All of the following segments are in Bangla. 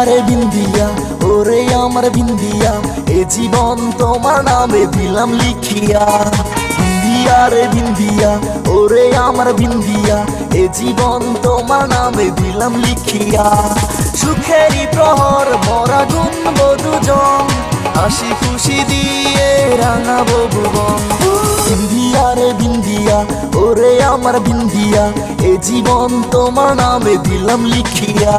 রে বিন্দিয়া, ওরে আমার বিন্দিয়া, এ জীবন তোমার নামে দিলাম লিখিয়া। বিন্দিয়া রে বিন্দিয়া, ওরে আমার বিন্দিয়া, এ জীবন তোমার নামে দিলাম লিখিয়া। সুখেরই প্রহর মরা গুনব দুজন, হাসি খুশি দিয়ে রাঙাবো ভুবন। বিন্দিয়া রে বিন্দিয়া, ওরে আমার বিন্দিয়া, এ জীবন তোমার নামে দিলাম লিখিয়া।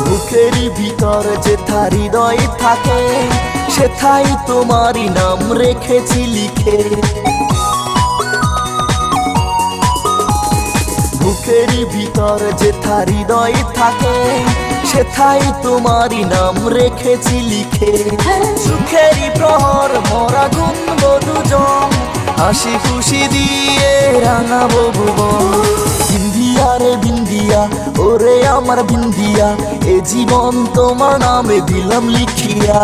বুকেরই ভিতর যেথা হৃদয় থাকে, সেথাই তোমারই নাম রেখেছি লিখে। বুকেরই ভিতর যেথা হৃদয় থাকে, সেথাই তোমারই নাম রেখেছি লিখে। সুখেরই প্রহর মরা গুনব দুজন, হাসি খুশি দিয়ে রাঙাবো ভুবন। বিন্দিয়া রে বিন্দিয়া, ওরে আমার বিন্দিয়া, এ জীবন তোমার নামে দিলাম লিখিয়া।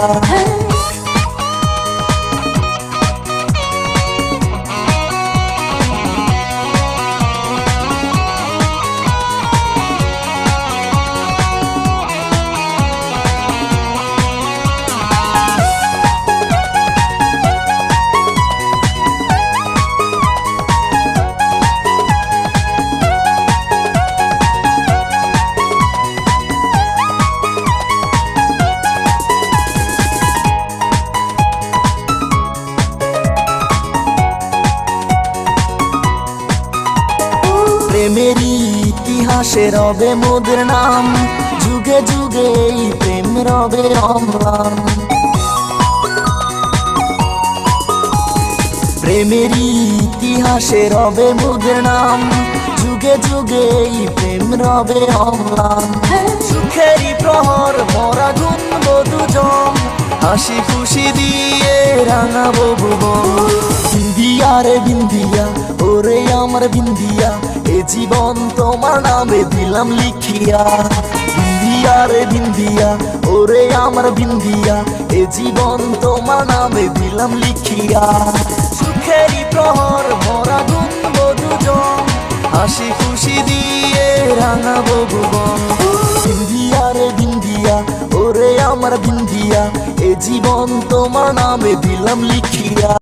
প্রেমেরই ইতিহাসে রবে মোদের নাম, যুগে যুগে এই প্রেম রবে অম্লান। প্রেমেরই ইতিহাসে রবে মোদের নাম, যুগে যুগে এই প্রেম রবে অম্লান। সুখেরই প্রহর মরা গুনব দুজন, হাসি খুশি দিয়ে রাঙাবো ভুবন। বিন্দিয়া রে বিন্দিয়া, ওরে আমার বিন্দিয়া, এ জীবন তোমার নামে দিলাম লিখিয়া। বিন্দিয়া রে বিন্দিয়া, ওরে আমার বিন্দিয়া, এ জীবন তোমার নামে দিলাম লিখিয়া। সুখেরই প্রহর মরা গুনব দুজন, হাসি খুশি দিয়ে রাঙাবো ভুবন। বিন্দিয়া রে বিন্দিয়া, ওরে আমার বিন্দিয়া, এ জীবন তোমার নামে দিলাম লিখিয়া।